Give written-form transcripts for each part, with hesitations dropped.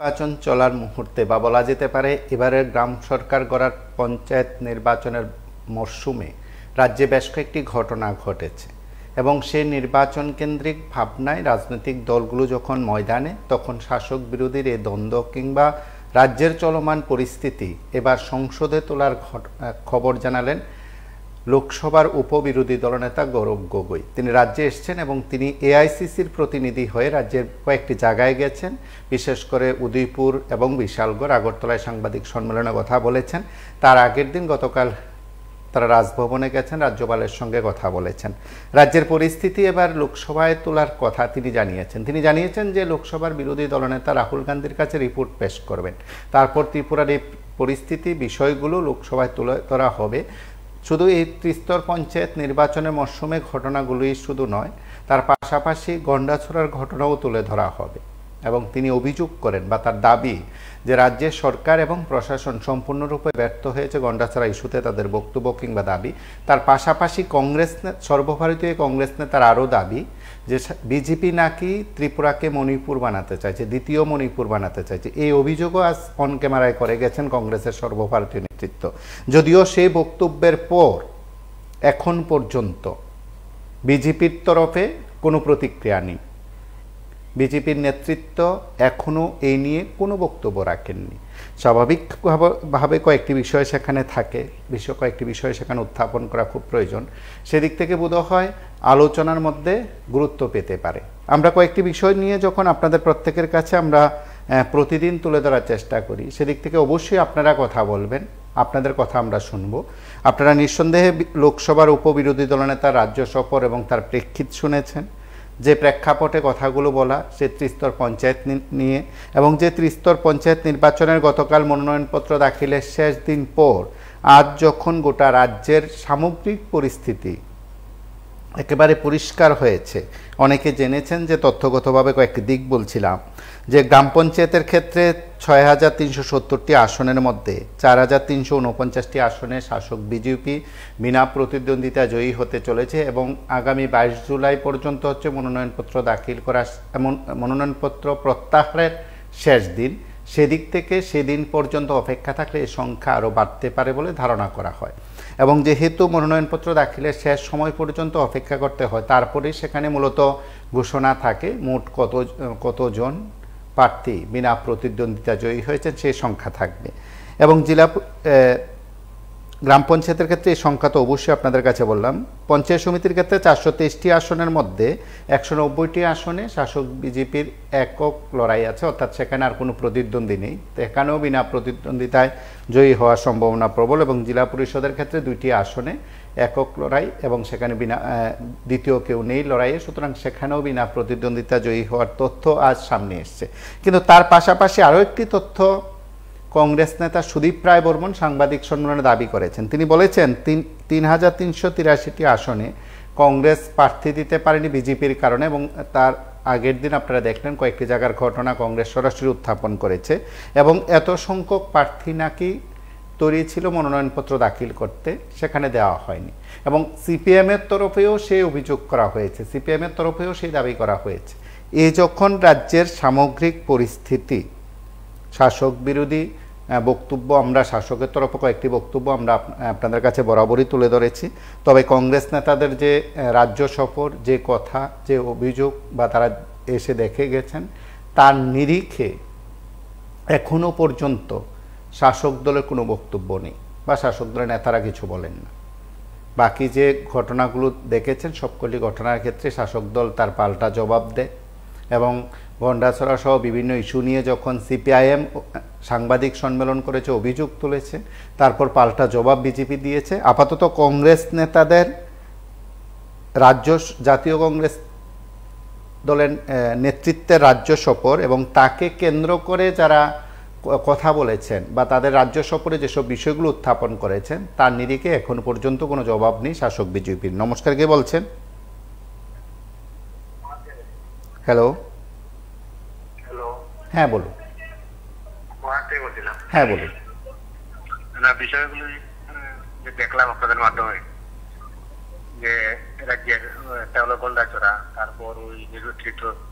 নির্বাচন চলার মুহূর্তে বা বলা যেতে পারে এবারের গ্রাম সরকার গড়ার পঞ্চায়েত নির্বাচনের মরশুমে রাজ্যে বেশ কয়েকটি ঘটনা ঘটেছে এবং সেই নির্বাচন কেন্দ্রিক ভাবনায় রাজনৈতিক দলগুলো যখন ময়দানে তখন শাসক বিরোধীর এই দ্বন্দ্ব কিংবা রাজ্যের চলমান পরিস্থিতি এবার সংসদে তোলার খবর জানালেন লোকসভার উপবিরোধী দলনেতা গৌরব গগৈ। তিনি রাজ্যে এসেছেন এবং তিনি এআইসিসির প্রতিনিধি হয়ে রাজ্যের কয়েকটি জায়গায় গেছেন, বিশেষ করে উদয়পুর এবং বিশালগড়, আগরতলায় সাংবাদিক সম্মেলনে কথা বলেছেন। তার আগের দিন গতকাল তারা রাজভবনে গেছেন, রাজ্যপালের সঙ্গে কথা বলেছেন। রাজ্যের পরিস্থিতি এবার লোকসভায় তোলার কথা তিনি জানিয়েছেন যে লোকসভার বিরোধী দলনেতা রাহুল গান্ধীর কাছে রিপোর্ট পেশ করবেন, তারপর ত্রিপুরার এই পরিস্থিতি বিষয়গুলো লোকসভায় তুলে ধরা হবে। শুধু এই ত্রিস্তর পঞ্চায়েত নির্বাচনের মরশুমে ঘটনাগুলোই শুধু নয়, তার পাশাপাশি গন্ডাছড়ার ঘটনাও তুলে ধরা হবে এবং তিনি অভিযোগ করেন বা তার দাবি যে রাজ্যের সরকার এবং প্রশাসন সম্পূর্ণরূপে ব্যর্থ হয়েছে গন্ডাছড়া ইস্যুতে তাদের বক্তব্য কিংবা দাবি। তার পাশাপাশি সর্বভারতীয় কংগ্রেস নেতার আরও দাবি যে বিজেপি নাকি ত্রিপুরাকে মণিপুর বানাতে চাইছে, দ্বিতীয় মণিপুর বানাতে চাইছে। এই অভিযোগও আজ অন ক্যামেরায় করে গেছেন কংগ্রেসের সর্বভারতীয় নেতৃত্ব। যদিও সেই বক্তব্যের পর এখন পর্যন্ত বিজেপির তরফে কোনো প্রতিক্রিয়া নেই। বিজেপির নেতৃত্ব এখনও এই নিয়ে কোনো বক্তব্য রাখেননি। স্বাভাবিকভাবে কয়েকটি বিষয় সেখানে থাকে, কয়েকটি বিষয় সেখানে উত্থাপন করা খুব প্রয়োজন। সেদিক থেকে বোধহয় আলোচনার মধ্যে গুরুত্ব পেতে পারে। আমরা কয়েকটি বিষয় নিয়ে যখন আপনাদের প্রত্যেকের কাছে আমরা প্রতিদিন তুলে ধরার চেষ্টা করি, সেদিক থেকে অবশ্যই আপনারা কথা বলবেন, আপনাদের কথা আমরা শুনব। আপনারা নিঃসন্দেহে লোকসভার উপবিরোধী দলনেতা রাজ্য সফর এবং তার প্রেক্ষিত শুনেছেন, যে প্রেক্ষাপটে কথাগুলো বলা সে ত্রিস্তর পঞ্চায়েত নিয়ে, এবং যে ত্রিস্তর পঞ্চায়েত নির্বাচনের গতকাল মনোনয়নপত্র দাখিলের শেষ দিন পর আজ যখন গোটা রাজ্যের সামগ্রিক পরিস্থিতি একেবারে পরিষ্কার হয়েছে, অনেকে জেনেছেন যে তথ্যগতভাবে কয়েকটি দিক বলছিলাম যে গ্রাম পঞ্চায়েতের ক্ষেত্রে ৬,৩৭০টি আসনের মধ্যে ৪,৩৪৯টি আসনে শাসক বিজেপি বিনা প্রতিদ্বন্দ্বিতা জয়ী হতে চলেছে এবং আগামী ২২ জুলাই পর্যন্ত হচ্ছে মনোনয়নপত্র দাখিল করা, এমন মনোনয়নপত্র প্রত্যাহারের শেষ দিন। সেদিক থেকে সেদিন পর্যন্ত অপেক্ষা থাকলে এই সংখ্যা আরও বাড়তে পারে বলে ধারণা করা হয় এবং যেহেতু মনোনয়নপত্র দাখিলের শেষ সময় পর্যন্ত অপেক্ষা করতে হয়, তারপরে সেখানে মূলত ঘোষণা থাকে মোট কতজন প্রার্থী বিনা প্রতিদ্বন্দ্বিতা জয়ী হয়েছেন সেই সংখ্যা থাকবে। এবং গ্রাম পঞ্চায়েতের ক্ষেত্রে এই সংখ্যা তো অবশ্যই আপনাদের কাছে বললাম। পঞ্চায়েত সমিতির ক্ষেত্রে ৪২৩টি আসনের মধ্যে ১৯০টি আসনে শাসক বিজেপির একক লড়াই আছে, অর্থাৎ সেখানে আর কোনো প্রতিদ্বন্দ্বী নেই। তো এখানেও বিনা প্রতিদ্বন্দ্বিতায় জয়ী হওয়ার সম্ভাবনা প্রবল এবং জেলা পরিষদের ক্ষেত্রে ২টি আসনে একক লড়াই এবং সেখানে দ্বিতীয় কেউ নেই লড়াইয়ে, সুতরাং সেখানেও বিনা প্রতিদ্বন্দ্বিতা জয়ী হওয়ার তথ্য আজ সামনে এসছে। কিন্তু তার পাশাপাশি আরও একটি তথ্য কংগ্রেস নেতা সুদীপ রায় বর্মন সাংবাদিক সম্মেলনে দাবি করেছেন। তিনি বলেছেন ৩,৩৮৩টি আসনে কংগ্রেস প্রার্থী দিতে পারেনি বিজেপির কারণে, এবং তার আগের দিন আপনারা দেখলেন কয়েকটি জায়গার ঘটনা কংগ্রেস সরাসরি উত্থাপন করেছে এবং এত সংখ্যক প্রার্থী নাকি তৈরি ছিল মনোনয়নপত্র দাখিল করতে, সেখানে দেওয়া হয়নি। এবং সিপিএমের তরফেও সেই অভিযোগ করা হয়েছে, সিপিএমের তরফেও সেই দাবি করা হয়েছে। এই যখন রাজ্যের সামগ্রিক পরিস্থিতি, শাসক বিরোধী বক্তব্য, আমরা শাসকের তরফে কয়েকটি বক্তব্য আমরা আপনাদের কাছে বরাবরই তুলে ধরেছি, তবে কংগ্রেস নেতাদের যে রাজ্য সফর, যে কথা, যে অভিযোগ বা তারা এসে দেখে গেছেন, তার নিরিখে এখনও পর্যন্ত শাসক দলের কোনো বক্তব্য নেই বা শাসক দলের নেতারা কিছু বলেন না। বাকি যে ঘটনাগুলো দেখেছেন সবকটি ঘটনার ক্ষেত্রে শাসক দল তার পাল্টা জবাব দেয় এবং গন্ডাছড়া সহ বিভিন্ন ইস্যু নিয়ে যখন সিপিআইএম সাংবাদিক সম্মেলন করেছে, অভিযোগ তুলেছে, তারপর পাল্টা জবাব বিজেপি দিয়েছে। আপাতত কংগ্রেস নেতাদের জাতীয় কংগ্রেস দলের নেতৃত্বের রাজ্য সফর এবং তাকে কেন্দ্র করে যারা কথা বলেছেন বা তাদের রাজ্য সফরে যেসব বিষয়গুলো উত্থাপন করেছেন তার নিরিখে এখন পর্যন্ত কোনো জবাব নেই শাসক বিজেপির। নমস্কার, কে বলছেন? হ্যালো, হ্যাঁ বলুন। হ্যাঁ বলুন। বিষয়গুলো দেখলাম আপনাদের মাধ্যমে, যে রাজ্যের একটা হলো গন্ডাছড়া, তারপর ওই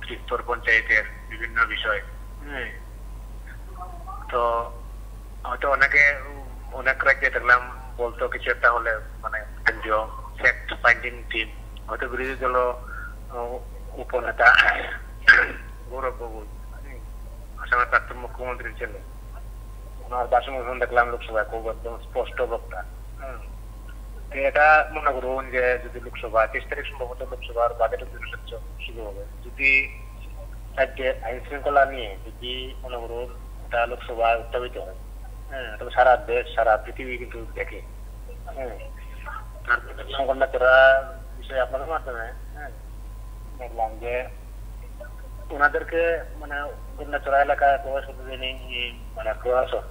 ত্রিস্তর পঞ্চায়েতের বিভিন্ন বিষয়, তো হয়তো অনেক রাজ্যে দেখলাম বলতো কিছু একটা হলে মানে কেন্দ্রীয় ফ্যাক্ট ফাইন্ডিং টিম, হয়তো বিরোধী দল উপনেতা গৌরব গগৈ আসামের প্রাক্তন মুখ্যমন্ত্রীর ছেলে, ওনার ভাষণ দেখলাম লোকসভায় খুব একদম স্পষ্ট বক্তা। এটা মনে করুন যে যদি লোকসভা 30 তারিখ সম্ভবত লোকসভার বাজেট অধিবেশন শুরু হবে, যদি রাজ্যে আইন শৃঙ্খলা নিয়ে যদি মনে করুন এটা লোকসভায় উত্থাপিত হয়, তবে সারা দেশ সারা পৃথিবী কিন্তু দেখে। সংকলন করা বিষয়ে আপনাদের মাধ্যমে দেখলাম যে ওনাদেরকে মানে গন্ডাচড়া এলাকায় প্রবেশ করতে দেয়নি মানে প্রশাসন।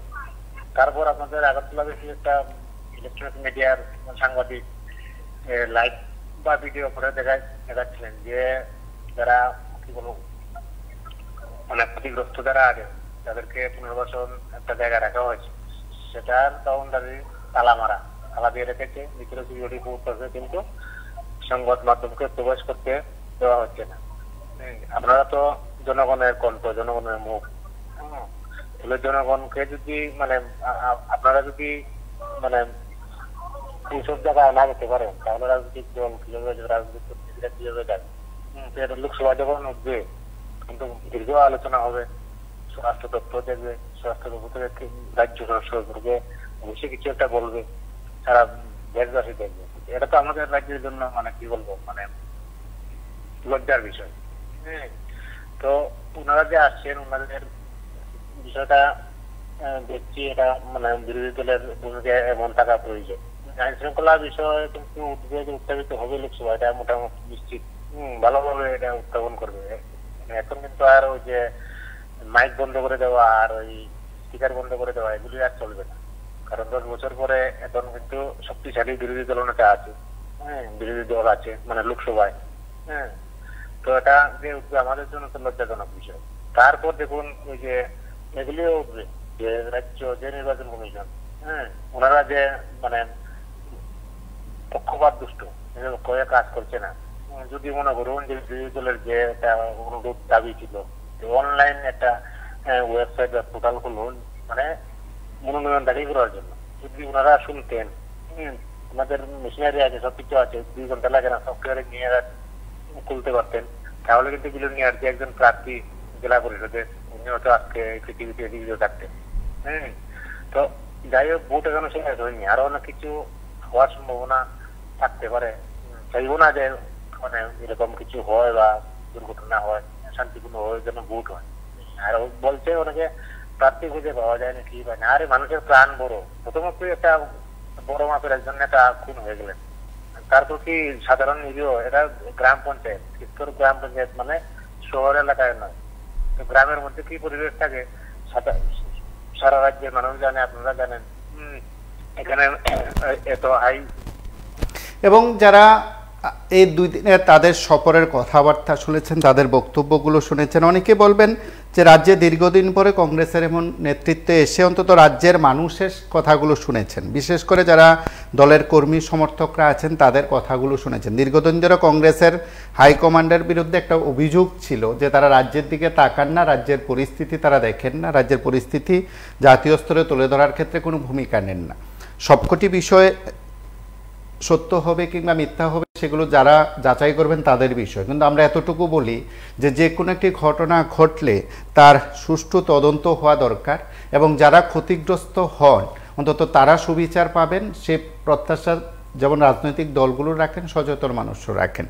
তারপর আপনাদের আগরতলা বেশি একটা ইলেকট্রনিক মিডিয়ার সাংবাদিক লাইভ বা ভিডিও করে দেখাচ্ছিলেন যে যারা কি বলবো মানে ক্ষতিগ্রস্ত যারা আছে তাদেরকে পুনর্বাসন একটা জায়গায় রাখা হয়েছে, সেটার বাউন্ডারি তালা দিয়ে রেখেছে, ভিতরে সিকিউরিটি পোস্ট আছে, কিন্তু সংবাদ মাধ্যমকে প্রবেশ করতে দেওয়া হচ্ছে না। আপনারা তো জনগণের কণ্ঠ, জনগণের মুখ, জনগণকে যদি মানে আপনারা যদি মানে এইসব জায়গায় না যেতে পারেন তাহলে রাজনৈতিক দল কিভাবে রাজনৈতিক প্রতিনিধিরা কিভাবে যাবে? লোকসভা যখন উঠবে কিন্তু দীর্ঘ আলোচনা হবে, স্বরাষ্ট্র দপ্তর দেখবে, স্বরাষ্ট্র দপ্তর থেকে রাজ্য স্বরাষ্ট্রকে অবশ্যই কিছু একটা বলবে, সারা দেশবাসী দেখবে। এটা তো আমাদের রাজ্যের জন্য মানে কি বলবো মানে লজ্জার বিষয়। তো ওনারা যে আসছেন ওনাদের বিষয়টা দেখছি এটা মানে বিরোধী দলের ভূমিকা এমন থাকা প্রয়োজন। আইন শৃঙ্খলা বিষয় কিন্তু উত্থাপিত হবে লোকসভা, এটা মোটামুটি নিশ্চিত, ভালোভাবে এটা উত্থাপন করবে। এখন কিন্তু আর ওই যে মাইক বন্ধ করে দেওয়া আর ওই স্পিকার বন্ধ করে দেওয়া এগুলি আর চলবে না, কারণ 10 বছর পরে এখন কিন্তু শক্তিশালী বিরোধী দল নেতা আছে, বিরোধী দল আছে মানে লোকসভায়। তো এটা যে উঠবে আমাদের জন্য তো লজ্জাজনক বিষয়। তারপর দেখুন ওই যে এগুলিও উঠবে যে রাজ্য যে নির্বাচন কমিশন, ওনারা যে মানে পক্ষপাত দুষ্ট কয়ে কাজ করছে না। যদি মনে করুন যে বিরোধী দলের যে একটা অনুরোধ দাবি ছিল অনলাইন একটা ওয়েবসাইট বা পোর্টাল খুলুন মানে মনোনয়ন দাখিল করার জন্য, যদি ওনারা শুনতেন আমাদের মেশিনারি আছে, সবকিছু আছে, 2 ঘন্টা লাগে না, সফটওয়্যারে নিয়ে খুলতে পারতেন, তাহলে কিন্তু বিলনিয়ার যে একজন প্রার্থী জেলা পরিষদের উনি হয়তো আজকে পৃথিবীতে জীবিত থাকতেন। তো যাই হোক, ভোট এখনো শেষ হয়নি, আরো অনেক কিছু হওয়ার সম্ভাবনা থাকতে পারে। চাইবো না যে মানে এরকম কিছু হয় বা দুর্ঘটনা হয়, শান্তিপূর্ণ হয় যেন ভোট হয়। আর বলছে অনেকে প্রার্থী খুঁজে পাওয়া যায় না, কি পায় না। আরে মানুষের প্রাণ বড়, প্রথমত একটা বড় মাপের একজন নেতা খুন হয়ে গেলেন, তারপর কি সাধারণ নিরীহ, এটা গ্রাম পঞ্চায়েত, উত্তর গ্রাম পঞ্চায়েত মানে শহর এলাকায় নয়। তো গ্রামের মধ্যে কি পরিবেশ থাকে সারা রাজ্যের মানুষ জানে, আপনারা জানেন। এখানে এত হাই এবং যারা এই 2 দিনে তাদের সফরের কথাবার্তা শুনেছেন, তাদের বক্তব্যগুলো শুনেছেন, অনেকে বলবেন যে রাজ্যে দীর্ঘদিন পরে কংগ্রেসের এমন নেতৃত্বে এসে অন্তত রাজ্যের মানুষের কথাগুলো শুনেছেন, বিশেষ করে যারা দলের কর্মী সমর্থকরা আছেন তাদের কথাগুলো শুনেছেন। দীর্ঘদিন ধরে কংগ্রেসের হাইকমান্ডের বিরুদ্ধে একটা অভিযোগ ছিল যে তারা রাজ্যের দিকে তাকান না, রাজ্যের পরিস্থিতি তারা দেখেন না, রাজ্যের পরিস্থিতি জাতীয় স্তরে তুলে ধরার ক্ষেত্রে কোনো ভূমিকা নেন না। সবকটি বিষয়ে সত্য হবে কিংবা মিথ্যা হবে সেগুলো যারা যাচাই করবেন তাদের বিষয়, কিন্তু আমরা এতটুকু বলি যে যে কোনো একটি ঘটনা ঘটলে তার সুষ্ঠু তদন্ত হওয়া দরকার এবং যারা ক্ষতিগ্রস্ত হন অন্তত তারা সুবিচার পাবেন সে প্রত্যাশা যেমন রাজনৈতিক দলগুলো রাখেন, সচেতন মানুষও রাখেন।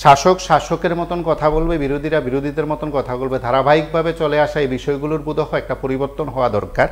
শাসক শাসকের মতন কথা বলবে, বিরোধীরা বিরোধীদের মতন কথা বলবে, ধারাবাহিকভাবে চলে আসা এই বিষয়গুলোর বোধ হয় একটা পরিবর্তন হওয়া দরকার।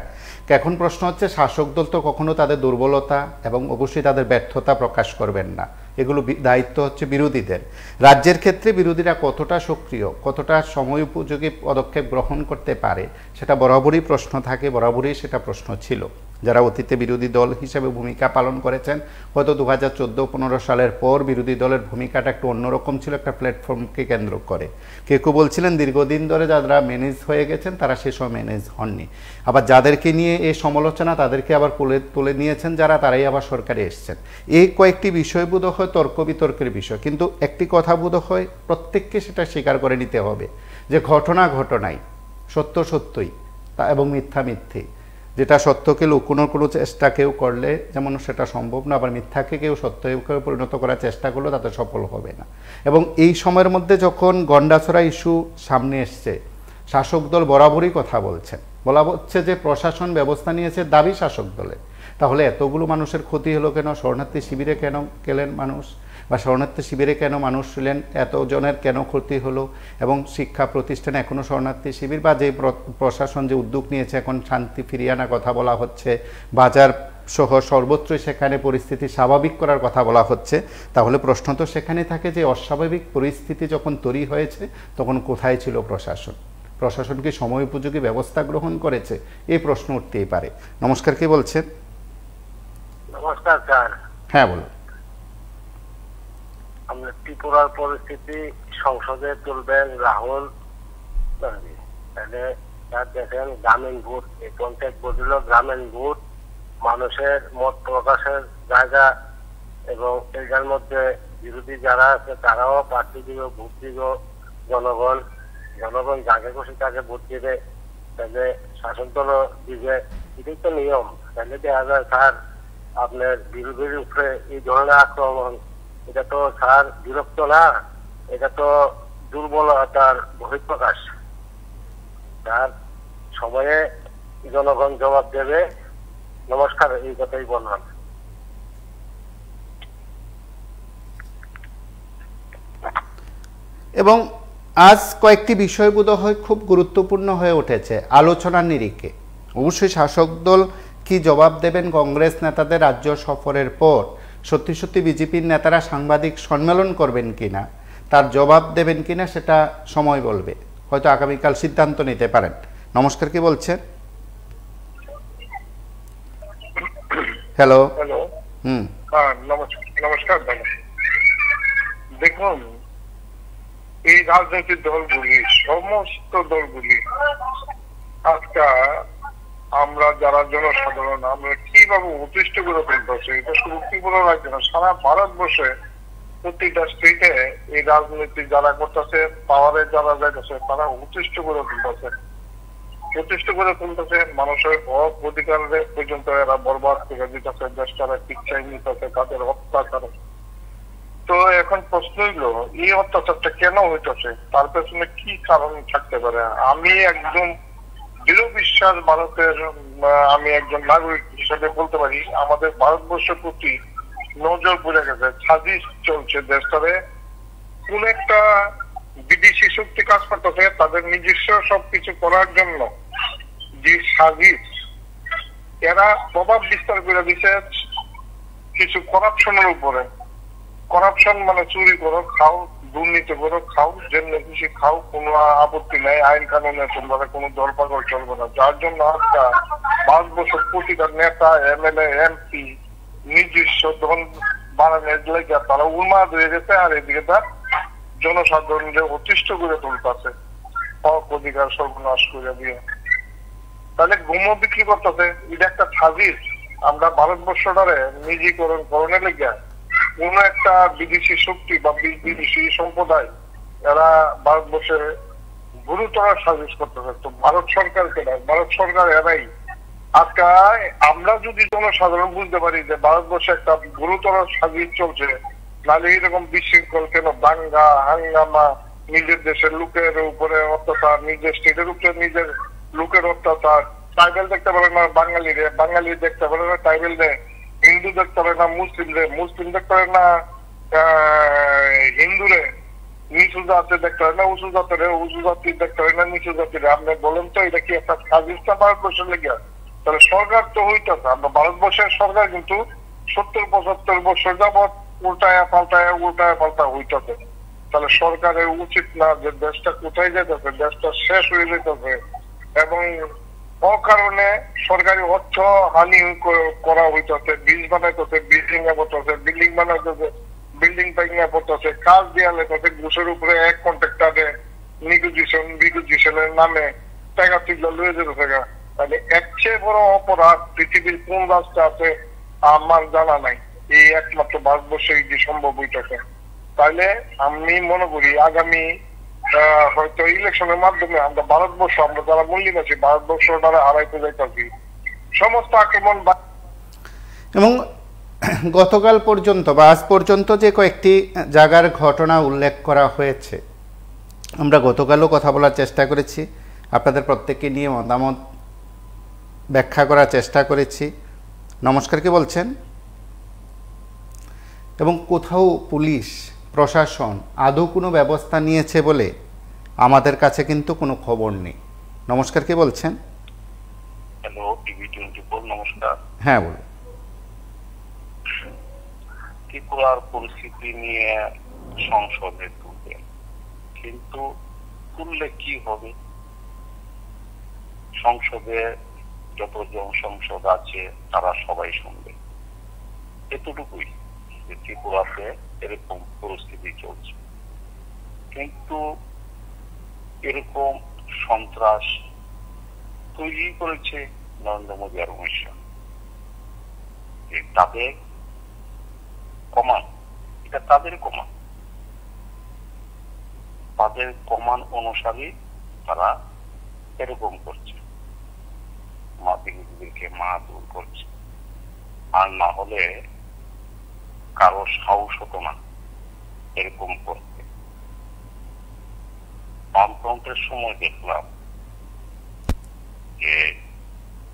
এখন প্রশ্ন হচ্ছে শাসক দল তো কখনো তাদের দুর্বলতা এবং অবশ্যই তাদের ব্যর্থতা প্রকাশ করবেন না, এগুলো দায়িত্ব হচ্ছে বিরোধীদের। রাজ্যের ক্ষেত্রে বিরোধীরা কতটা সক্রিয়, কতটা সময় উপযোগী পদক্ষেপ গ্রহণ করতে পারে সেটা বরাবরই প্রশ্ন থাকে, বরাবরই সেটা প্রশ্ন ছিল। যারা অতীতে বিরোধী দল হিসেবে ভূমিকা পালন করেছেন, হয়তো 2014-15 সালের পর বিরোধী দলের ভূমিকাটা একটু অন্যরকম ছিল, একটা প্ল্যাটফর্মকে কেন্দ্র করে। কেউ কেউ বলছিলেন দীর্ঘদিন ধরে যারা ম্যানেজ হয়ে গেছেন তারা সেসব ম্যানেজ হননি, আবার যাদেরকে নিয়ে এই সমালোচনা তাদেরকে আবার তুলে নিয়েছেন যারা, তারাই আবার সরকারে এসছেন। এই কয়েকটি বিষয় বোধ হয় তর্ক বিতর্কের বিষয়, কিন্তু একটি কথা বোধ হয় প্রত্যেককে সেটা স্বীকার করে নিতে হবে যে ঘটনা ঘটনাই, সত্য সত্যই এবং মিথ্যা মিথ্যে, যেটা সত্যকে লুকোনোর কোনো চেষ্টা কেউ করলে যেমন সেটা সম্ভব না, আবার মিথ্যাকে কেউ সত্যকে পরিণত করার চেষ্টা করলেও তাতে সফল হবে না। এবং এই সময়ের মধ্যে যখন গন্ডাছড়া ইস্যু সামনে এসছে, শাসক দল বরাবরই কথা বলছেন, বলা হচ্ছে যে প্রশাসন ব্যবস্থা নিয়েছে দাবি শাসক দলের। তাহলে এতগুলো মানুষের ক্ষতি হলো কেন? শরণার্থী শিবিরে কেন গেলেন মানুষ, বা শরণার্থী শিবিরে কেন মানুষ ছিলেন, এতজনের কেন ক্ষতি হলো? এবং শিক্ষা প্রতিষ্ঠানে এখনও শরণার্থী শিবির বা যে প্রশাসন যে উদ্যোগ নিয়েছে এখন শান্তি ফিরিয়ে আনার কথা বলা হচ্ছে, বাজার সহ সর্বত্রই সেখানে পরিস্থিতি স্বাভাবিক করার কথা বলা হচ্ছে, তাহলে প্রশ্ন তো সেখানে থাকে যে অস্বাভাবিক পরিস্থিতি যখন তৈরি হয়েছে তখন কোথায় ছিল প্রশাসন? প্রশাসন কি সময় উপযোগী ব্যবস্থা গ্রহণ করেছে? এই প্রশ্ন উঠতেই পারে। নমস্কার, কে বলছেন? নমস্কার স্যার। হ্যাঁ বলুন। আমরা ত্রিপুরার পরিস্থিতি সংসদে তুলবেন রাহুল গান্ধী, তাহলে স্যার দেখেন গ্রামীণ ভোট, এই পঞ্চায়েত ভোট হলো গ্রামীণ ভোট, মানুষের মত প্রকাশের জায়গা, এবং এটার মধ্যে বিরোধী যারা আছে তারাও প্রার্থী দিব, ভোট দিব, জনগণ যাকে খুশি তাকে ভোট দিবে, তাহলে শাসন দল দিবে, এটাই তো নিয়ম। তাহলে দেখা যায় স্যার আপনার বিরোধীর উপরে এই ধরনের আক্রমণ, এটা তো স্যার বিরক্ত না, এটা তো দুর্বলতার বহিঃপ্রকাশ। তার সময়ে জনগণ জবাব দেবে। নমস্কার, এই কথাই বললাম। এবং আজ কয়েকটি বিষয় বোধহয় খুব গুরুত্বপূর্ণ হয়ে উঠেছে আলোচনার নিরিখে। অবশ্যই শাসক দল কি জবাব দেবেন কংগ্রেস নেতাদের রাজ্য সফরের পর? সত্যি সত্যি বিজেপির নেতারা সাংবাদিক সম্মেলন করবেন কিনা, তার জবাব দেবেন কিনা সেটা সময় বলবে, হয়তো আগামীকাল সিদ্ধান্ত নিতে পারেন। নমস্কার, কি বলছেন? হ্যালো। হ্যালো। নমস্কার দাদা। দেখুন, এই রাজনৈতিক দলগুলি, সমস্ত দলগুলি আজকে আমরা যারা জনসাধারণ আমরা কিভাবে অতিষ্ঠ করে তুলতেছে, এটা শুধু ত্রিপুরা রাজ্য না, সারা ভারতবর্ষে প্রতিটা স্টেটে এই রাজনীতি যারা করতেছে, পাওয়ারে যারা যাইতেছে, তারা অতিষ্ঠ করে তুলতেছে, মানুষের হক অধিকারের পর্যন্ত এরা বরবাদ করে দিতেছে, দেশটারা শিক্ষায় নিতেছে, তাদের অত্যাচার। তো এখন প্রশ্ন হইলো, এই অত্যাচারটা কেন হইতেছে, তার পেছনে কি কারণ থাকতে পারে? আমি একদম দৃঢ় বিশ্বাস ভারতের, আমি একজন নাগরিক হিসেবে বলতে পারি, আমাদের ভারতবর্ষের প্রতি নজর পড়ে গেছে, সাজিশ চলছে দেশটারে। কোন একটা বিদেশি শক্তি কাজ করতেছে তাদের নিজস্ব সবকিছু করার জন্য, যে সাজিশ এরা প্রভাব বিস্তার করে দিচ্ছে কিছু করাপশনের উপরে। করাপশন মানে চুরি করো খাও, দুর্নীতি করো খাও, যেমনি খুশি খাও, কোনো আপত্তি নাই, আইন কানুনে তোমরা কোনো দরপাকড় চলবে না। যার জন্য আজকে ভারতবর্ষের প্রতিটা নেতা, এমএলএ, এমপি নিজস্ব ধন বাড়ানোর লেগে তারা উন্মাদ হয়ে গেছে, আর এদিকে তার জনসাধারণদের অতিষ্ঠ করে তুলতেছে, হক অধিকার সর্বনাশ করে দিয়ে। তাহলে গুম বিক্রি করতেছে, এটা একটা সাজিশ। আমরা ভারতবর্ষটারে নিজীকরণ করণের লেগে কোন একটা বিদেশি শক্তি বা বিদেশি সম্প্রদায় এরা ভারতবর্ষে গুরুতর সাজিশ করতেছে। তো ভারত সরকারকে না, ভারত সরকার এরাই। আজকে আমরা যদি জনসাধারণ বুঝতে পারি যে ভারতবর্ষে একটা গুরুতর সাজিশ চলছে, নাহলে এরকম বিশৃঙ্খল কেন, দাঙ্গা হাঙ্গামা, নিজের দেশের লোকের উপরে অত্যাচার, নিজের স্টেটের উপরে নিজের লোকের অত্যাচার, ট্রাইবেল দেখতে পারে না বাঙালিরে, বাঙালি দেখতে পারে না ট্রাইবেলরে, হিন্দু দেখতে পারে না মুসলিমরে, মুসলিম দেখতে পারে না হিন্দুরে, নিচু জাতি দেখতে পারে না উঁচু জাতিরে, উঁচু জাতি দেখতে পারে না নিচু জাতিরে। আপনি বলেন তো এটা কি একটা সাজিশটা ভারতবর্ষের লেগে? তাহলে সরকার তো হইতেছে, আমরা ভারতবর্ষের সরকার কিন্তু 70-75 বছর যাবৎ উল্টায়া পাল্টা হইতেছে। তাহলে সরকারের উচিত না যে দেশটা কোথায় যেতেছে, দেশটা শেষ হয়ে যেতেছে, এবং অকারণে সরকারি অর্থ হানি করা হইতেছে, বীজ বানাইতেছে, বিল্ডিং বানাইতেছে, বিল্ডিং পাইঙ্গা পড়তেছে, কাজ দেওয়া লেগেছে, ঘুষের উপরে এক কন্ট্রাক্টরে নিগোজিয়েশনের নামে টাকা তুলে লয়ে যেতেছে। তাহলে এর চেয়ে বড় অপরাধ পৃথিবীর কোন রাষ্ট্র আছে আমার জানা নাই, এই একমাত্র ভারতবর্ষে যে সম্ভব হইতেছে। তাহলে আমি মনে করি আগামী হয়তো ইলেকশনের মাধ্যমে আমরা ভারতবর্ষ, আমরা যারা মূল্যবাসী ভারতবর্ষ দ্বারা হারাইতে যাইতেছি। সমস্ত আক্রমণ এবং গতকাল পর্যন্ত বা আজ পর্যন্ত যে কয়েকটি জায়গার ঘটনা উল্লেখ করা হয়েছে, আমরা গতকালও কথা বলার চেষ্টা করেছি, আপনাদের প্রত্যেককে নিয়ে মতামত ব্যাখ্যা করার চেষ্টা করেছি। নমস্কার, কে বলছেন? এবং কোথাও পুলিশ প্রশাসন আদৌ কোনো ব্যবস্থা নিয়েছে বলে আমাদের কাছে কিন্তু কোনো খবর নেই। নমস্কার, কে বলছেন? হ্যালো, টিভি24, নমস্কার। হ্যাঁ, বলুন। ত্রিপুরার পরিস্থিতি নিয়ে সংসদে তুলবে, কিন্তু তুললে কি হবে? সংসদে যতজন সংসদ আছে তারা সবাই শুনবে, এতটুকুই যে ত্রিপুরাতে এরকম পরিস্থিতি চলছে। কিন্তু এরকম সন্ত্রাস তৈরি করেছে নরেন্দ্র মোদী আর অমিত শাহ। তাদের কমান, এটা তাদের কমান, তাদের কমান অনুসারে তারা এরকম করছে, মাতৃদেরকে মা দূর করছে। আর না হলে কারো সাহস হতো না এরকম করতে। বামফ্রন্টের সময় দেখলাম যে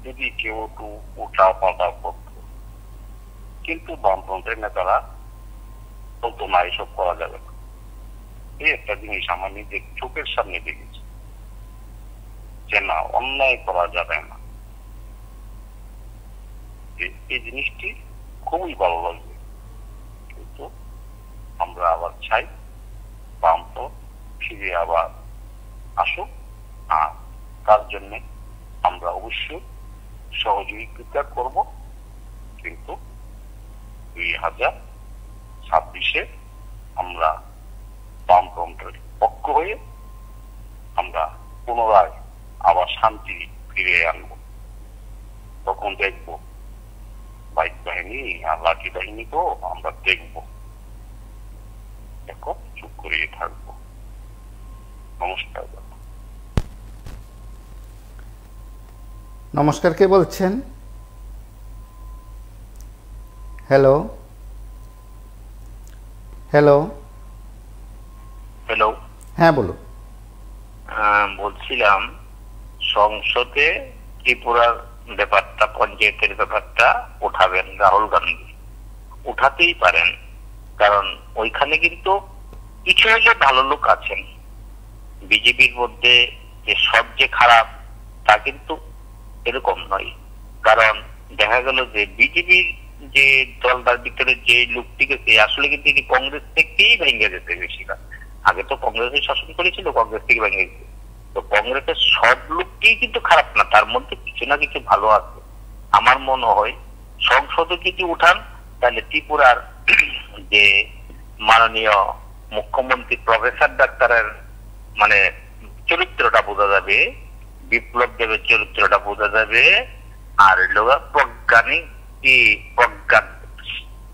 যদি কেউ একটু উল্টা পাল্টা করত, কিন্তু বামফ্রন্টের নেতারা বলতো না, এসব করা যাবে না। এই একটা জিনিস আমার নিজের চোখের সামনে দেখেছি যে না, অন্যায় করা যাবে না। এই জিনিসটি খুবই ভালো লাগবে। কিন্তু আমরা আবার চাই বামফ্রন্ট ফিরে আবার আসুক, আর তার জন্য আমরা অবশ্যই সহযোগিতা করব। কিন্তু 2026-এ আমরা বামফ্রন্টের পক্ষ হয়ে আমরা পুনরায় আবার শান্তি ফিরিয়ে আনবো। তখন দেখব বাইক বাহিনী আর লাঠি বাহিনীকেও আমরা দেখব, এখন চুপ করে থাকবো। নমস্কার। নমস্কার, কে বলছেন? হ্যালো হ্যালো হ্যালো, হ্যাঁ বলুন। বলছিলাম সংসদে ত্রিপুরার ব্যাপারটা, পঞ্চায়েতের ব্যাপারটা উঠাবেন রাহুল গান্ধী। উঠাতেই পারেন, কারণ ওইখানে কিন্তু কিছু হলে ভালো লোক আছেন। বিজেপির মধ্যে যে সব যে খারাপ তা কিন্তু এরকম নয়। কারণ দেখা গেল যে বিজেপির যে দলটার ভিতরে যে লোকটি গেছে, আসলে কিন্তু এটি কংগ্রেস থেকেই ভেঙে যেতে বেশিরভাগ। আগে তো কংগ্রেসের শাসন করেছিল, কংগ্রেস থেকে ভেঙে গেছে। তো কংগ্রেসের সব লোকটি কিন্তু খারাপ না, তার মধ্যে কিছু না কিছু ভালো আছে। আমার মনে হয় সংসদে যদি উঠান তাহলে ত্রিপুরার যে মাননীয় মুখ্যমন্ত্রী প্রফেসর ডাক্তারের মানে চরিত্রটা বোঝা যাবে, বিপ্লব দেবের চরিত্রটা বোঝা যাবে। আর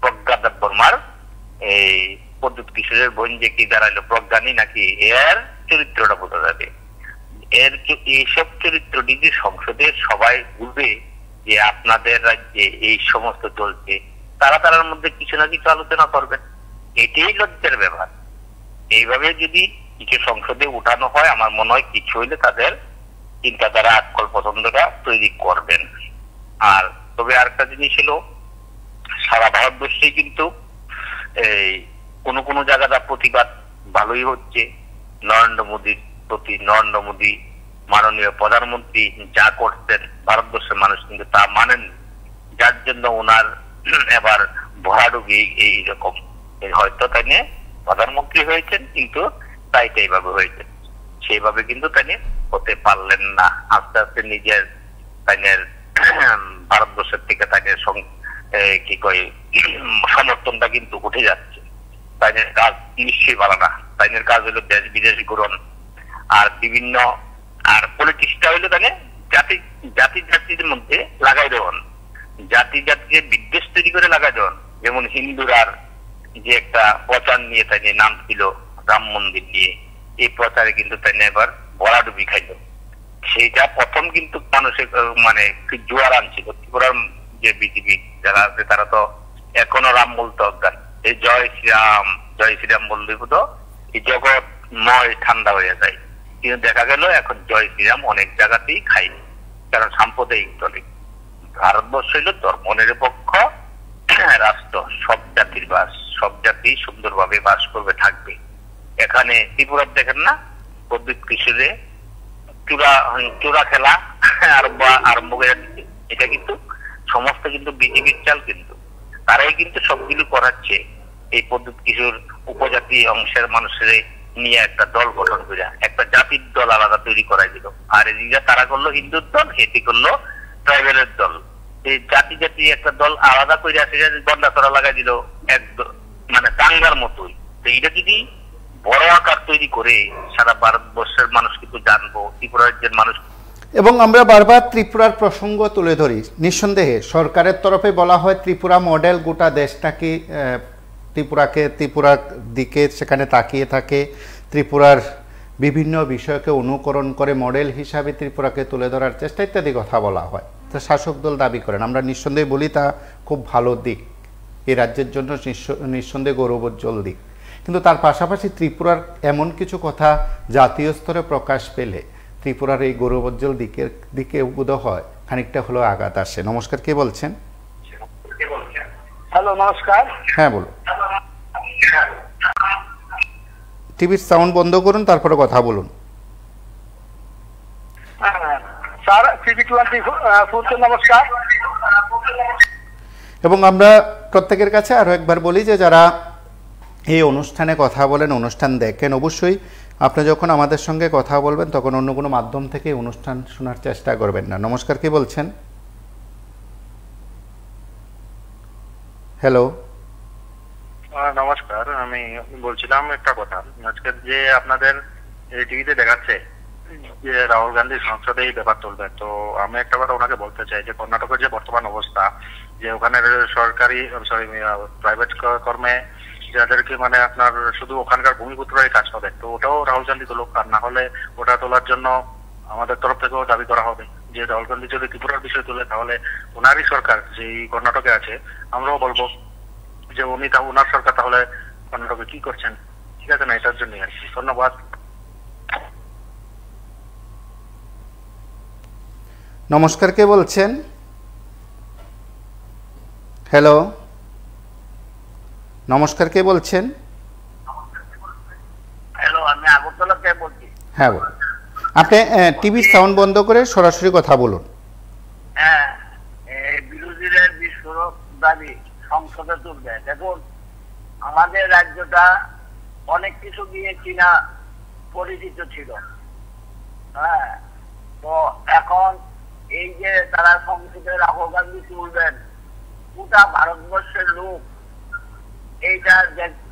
প্রজ্ঞা বর্মার এই প্রদ্যুৎ কিশোরের বোন যে কি দাঁড়াইলো, প্রজ্ঞানী নাকি, এর চরিত্রটা বোঝা যাবে। এইসব চরিত্র যদি সংসদের সবাই বুঝবে যে আপনাদের রাজ্যে এই সমস্ত চলছে, তারার মধ্যে কিছু না কিছু আলোচনা করবেন। এটাই লজ্জার ব্যাপার। এইভাবে যদি কিছু সংসদে উঠানো হয়, আমার মনে হয় কিছু হইলে তাদের চিন্তাধারা, আকল পছন্দটা তৈরি করবেন। আর তবে আরেকটা জিনিস ছিল, সারা ভারতবর্ষে কিন্তু এই কোন জায়গাটা প্রতিবাদ ভালোই হচ্ছে নরেন্দ্র মোদীর প্রতি। নরেন্দ্র মোদী মাননীয় প্রধানমন্ত্রী যা করছেন ভারতবর্ষের মানুষ কিন্তু তা মানেন, যার জন্য ওনার এবার ভরাডুবি এইরকম। হয়তো তাই নিয়ে প্রধানমন্ত্রী হয়েছেন, কিন্তু এইভাবে হয়েছেন, সেইভাবে কিন্তু তাই হতে পারলেন না। আস্তে আস্তে নিজের তাইনের ভারতবর্ষের থেকে তাকে কি কয় সমর্থনটা কিন্তু উঠে যাচ্ছে। তাইনের কাজ নিশ্চয়ই ভালো না। তাইনের কাজ হলো দেশ বিদেশ ঘুরন, আর বিভিন্ন আর পলিটিক্সটা হইলো তাকে জাতির মধ্যে লাগাই দেওয়ান, জাতিকে বিদ্বেষ তৈরি করে লাগাই দেওয়ান। যেমন হিন্দুরার যে একটা প্রচার নিয়ে তাই নাম ছিল রাম মন্দির নিয়ে, এই প্রচারে কিন্তু তাই এবার ভরাডুবি খাইল। সেইটা প্রথম কিন্তু মানুষের মানে জোয়ার আনছিল ত্রিপুরার যে বিজেপি যারা আছে তারা তো এখনো রাম বলতে অজ্ঞান। এই জয় শ্রীরাম বললে তো এই জগৎময় ঠান্ডা হয়ে যায়। কিন্তু দেখা গেল এখন জয় শ্রীরাম অনেক জায়গাতেই খাই, কারণ সাম্প্রদায়িক দলে ভারতবর্ষ হইল ধর্মনিরপেক্ষ রাষ্ট্র, সব জাতির বাস, সব জাতি সুন্দরভাবে বাস করবে থাকবে। এখানে ত্রিপুরার দেখেন না প্রদ্যুৎ কিশোরে চূড়া খেলা আরম্ভ করে দিচ্ছে। এটা কিন্তু সমস্ত কিন্তু বিজেপির চাল, কিন্তু তারাই কিন্তু সবগুলো করাচ্ছে। এই প্রদ্যুৎ কিশোর উপজাতি অংশের মানুষের নিয়ে একটা দল গঠন করে একটা জাতির দল আলাদা তৈরি করাই দিল। আর এদিকে তারা করলো হিন্দুর দল, হেতি করলো ট্রাইবেলের দল। এই জাতি জাতি একটা দল আলাদা করে আসে, গন্ডা চড়া লাগাই দিল একদম মানে দাঙ্গার মতোই। তো এটা যদি বড় আকার তৈরি করে সারা ভারতবর্ষের মানুষ কিন্তু জানবো, ত্রিপুরা রাজ্যের মানুষ। এবং আমরা বারবার ত্রিপুরার প্রসঙ্গ তুলে ধরি। নিঃসন্দেহে সরকারের তরফে বলা হয় ত্রিপুরা মডেল, গোটা দেশটাকে ত্রিপুরার দিকে সেখানে তাকিয়ে থাকে, ত্রিপুরার বিভিন্ন বিষয়কে অনুকরণ করে মডেল হিসাবে ত্রিপুরাকে তুলে ধরার চেষ্টা ইত্যাদি কথা বলা হয়। তা শাসক দল দাবি করেন, আমরা নিঃসন্দেহে বলি তা খুব ভালো দিক, এই রাজ্যের জন্য নিঃসন্দেহে গৌরবোজ্জ্বল দিক। কিন্তু তার পাশাপাশি ত্রিপুরার এমন কিছু কথা জাতীয় স্তরে প্রকাশ পেলে ত্রিপুরার এই গৌরবোজ্জ্বল দিকে বোধ হয় খানিকটা হলেও আঘাত আসে। নমস্কার, কে বলছেন? হ্যালো, নমস্কার। হ্যাঁ বলুন। টিভির সাউন্ড বন্ধ করুন, তারপরে কথা বলুন। স্যার, টিভি 24 নমস্কার। এবং আমরা প্রত্যেকের কাছে আরও একবার বলি যে যারা এই অনুষ্ঠানে কথা বলেন, অনুষ্ঠান দেখেন, অবশ্যই আপনি যখন আমাদের সঙ্গে কথা বলবেন তখন অন্য কোনো মাধ্যম থেকে অনুষ্ঠান শোনার চেষ্টা করবেন না। নমস্কার, কে বলছেন? হ্যালো, নমস্কার। আমি বলছিলাম একটা কথা, আজকে যে আপনাদের টিভিতে দেখাচ্ছে যে রাহুল গান্ধী সংসদে এই ব্যাপার তুলবেন, তো আমি একটা কথা ওনাকে বলতে চাই যে কর্ণাটকের যে বর্তমান অবস্থা, যে ওখানে সরকারি প্রাইভেট কর্মে যাদেরকে মানে আপনার শুধু ওখানকার ভূমিপুত্ররাই কাজ পাবে, তো ওটাও রাহুল গান্ধী তুলুক। আর না হলে ওটা তোলার জন্য আমাদের তরফ থেকেও দাবি করা হবে যে রাহুল গান্ধী যদি ত্রিপুরার বিষয় তুলে তাহলে ওনারই সরকার যে কর্ণাটকে আছে, আমরাও বলবো যে ওনার সরকার তাহলে কর্ণাটকে কি করছেন। ঠিক আছে না, এটার জন্য আর কি। ধন্যবাদ। নমস্কার, কে বলছেন? হ্যালো, নমস্কার, কে বলছেন? হ্যালো, আমি আগরতলা থেকে বলছি। হ্যাঁ বলুন। আপনি টিভির সাউন্ড বন্ধ করে সরাসরি কথা বলুন। হ্যাঁ, বিরোধীরা বিস্ফোরক দাবি সংসদে তুলবে। দেখুন, আমাদের রাজ্যটা অনেক কিছু দিয়ে চীনা পরিচিত ছিল। হ্যাঁ, তো এখন এই যে তারা সংসদে রাহুল গান্ধী তুলবেন, গোটা ভারতবর্ষের লোক এইটা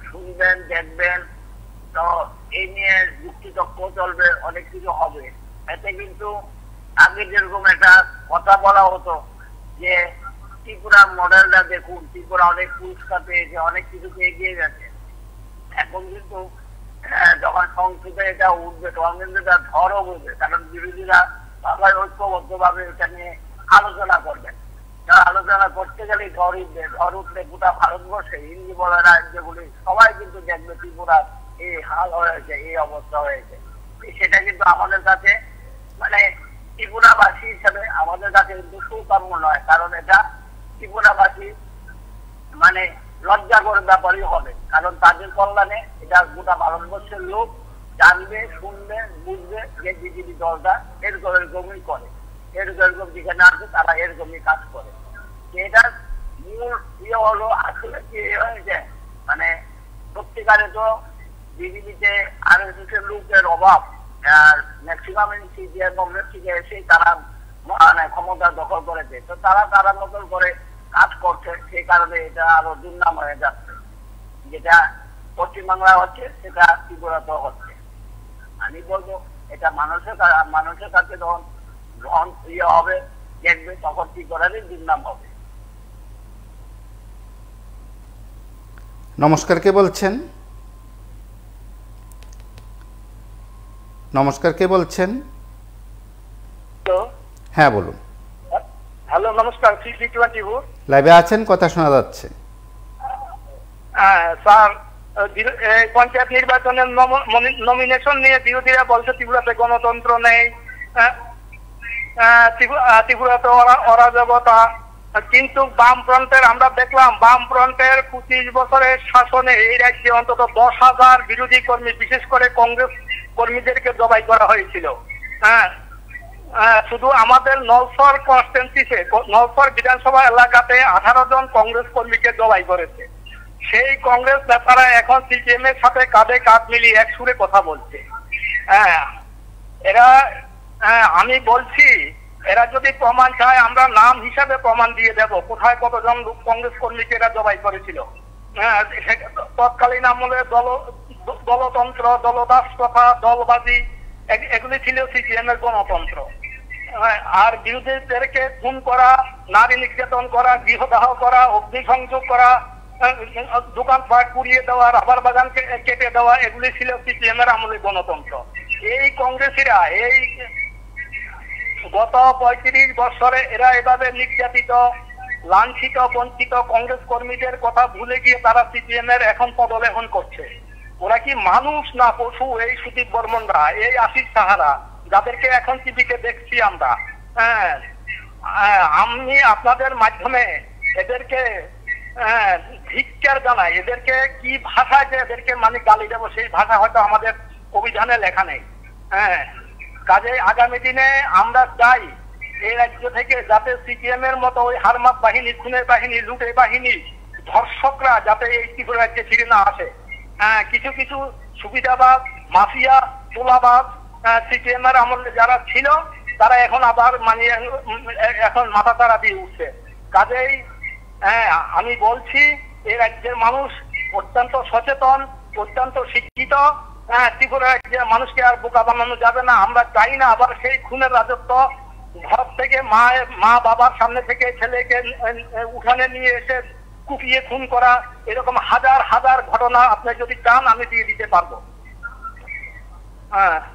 শুনবেন, দেখবেন, তো এই নিয়ে যুক্তিতর্ক চলবে, অনেক কিছু হবে। এতে কিন্তু আগে যেরকম একটা কথা বলা হতো যে ত্রিপুরা মডেলটা দেখুন, ত্রিপুরা অনেক পুরস্কার পেয়েছে, অনেক কিছুতে এগিয়ে গেছে। এখন কিন্তু যখন সংসদে এটা উঠবে তখন কিন্তু এটা ঝড়ও উঠবে, কারণ বিরোধীরা সবাই ঐক্যবদ্ধ ভাবে এটা নিয়ে আলোচনা করবেন। আলোচনা করতে গেলে ঝড় উঠলে গোটা ভারতবর্ষে হিন্দি বলা রাজ্যগুলি সবাই কিন্তু দেখবে ত্রিপুরার এই হাল হয়েছে, এই অবস্থা হয়েছে। সেটা কিন্তু আমাদের কাছে মানে ত্রিপুরাবাসী হিসাবে আমাদের কাছে কিন্তু সুকাম্য নয়, কারণ এটা ত্রিপুরাবাসী মানে লজ্জা করে ব্যাপারই হবে, কারণ তাদের কল্যাণে এটা গোটা ভারতবর্ষের লোক জানবে, শুনবে, বুঝবে যে বিজেপি দলটা এরকমই করে, এরকম যেখানে আছে তারা এরকমই কাজ করে। এটার মূল ইয়ে হলো আসলে কি হয়েছে, মানে সত্যিকারে তো বিজেপিতে আরএসএস এর লোকের অভাব, আর ম্যাক্সিমাম সিপিআই কংগ্রেস থেকে এসে তারা মানে ক্ষমতা দখল করেছে, তো তারা নকল করে কাজ করছে, সেই কারণে এটা আরো দুর্নাম হয়ে যাচ্ছে। যেটা পশ্চিমবাংলায় হচ্ছে সেটা ত্রিপুরাতেও হচ্ছে। আমি বলবো এটা মানুষের কাছে যখন গ্রহণ ইয়ে হবে, দেখবে, তখন ত্রিপুরারই দুর্নাম হবে। নমস্কার, কে বলছেন? নমস্কার, কে বলছেন? হ্যাঁ বলুন। হ্যালো, নমস্কার। CC24 লাইভে আছেন, কথা শোনা যাচ্ছে। স্যার, পঞ্চায়েত নির্বাচনের নমিনেশন নিয়ে বিরোধীরা বলছে ত্রিপুরাতে গণতন্ত্র নেই, ত্রিপুরাতে অরাজকতা। কিন্তু বামফ্রন্টের আমরা দেখলাম, বামফ্রন্টের 25 বছরের শাসনে এই রাজ্যে অন্তত 10,000 বিরোধী কর্মী, বিশেষ করে কংগ্রেস কর্মীদেরকে জবাই করা হয়েছিল। শুধু আমাদের নলসর কনস্টিটুয়েন্সিতে, নলসর বিধানসভা এলাকাতে 18 জন কংগ্রেস কর্মীকে জবাই করেছে। সেই কংগ্রেস নেতারা এখন সিপিএম এর সাথে কাঁধে কাঁধ মিলিয়ে এক সুরে কথা বলছে। এরা, আমি বলছি, এরা যদি প্রমাণ চায় আমরা নাম হিসাবে প্রমাণ দিয়ে দেব কোথায় কতজন কংগ্রেস কর্মীকে এরা জবাই করেছিল। তৎকালীন আমলে দলতন্ত্র, দলদাস প্রথা, দলবাজি, এগুলি ছিল সিপিএম এর গণতন্ত্র। আর বিরোধীদেরকে খুন করা, নারী নির্যাতন করা, গৃহদাহ করা, অগ্নিসংযোগ করা, দোকানপাট পুড়িয়ে দেওয়া, রাবার বাগান কেটে দেওয়া, এগুলি ছিল সিপিএম এর আমলে গণতন্ত্র। এই কংগ্রেসীরা এই গত 35 বছরে এরা এভাবে নির্যাতিত, লাঞ্ছিত, বঞ্চিত কংগ্রেস কর্মীদের কথা ভুলে গিয়ে তারা সিপিএম এর এখন পদলেহন করছে। ওরা কি মানুষ না পশু? এই সুদীপ বর্মনরা, এই আশিস সাহারা, যাদেরকে এখন টিভিতে দেখছি আমরা। আমি আপনাদের মাধ্যমে এদেরকে ধিক্কার জানাই। এদেরকে কি ভাষায় যে এদেরকে মানে গালি দেবো, সেই ভাষা হয়তো আমাদের অভিধানে লেখা নেই। কাজে আগামী দিনে আমরা চাই এই রাজ্য থেকে যাতে সিপিএম এর মতো ওই হারমাত বাহিনী, খুনের বাহিনী, লুটের বাহিনী, ধর্ষকরা যাতে এই ত্রিপুরা রাজ্যে ফিরে না আসে। কিছু কিছু সুবিধাবাদ, মাফিয়া, তোলাবাদ সিপিএম এর আমলে যারা ছিল তারা এখন আবার মানে এখন মাথা তারা দিয়ে উঠছে। কাজেই আমি বলছি এই রাজ্যের মানুষ অত্যন্ত সচেতন, অত্যন্ত শিক্ষিত। ত্রিপুরা রাজ্যের মানুষকে আর বোকা বানানো যাবে না। আমরা চাই না আবার সেই খুনের রাজত্ব। ঘর থেকে মা বাবার সামনে থেকে ছেলেকে উঠানে নিয়ে এসে কুপিয়ে খুন করা, এরকম হাজার হাজার ঘটনা আপনি যদি চান আমি দিয়ে দিতে পারবো।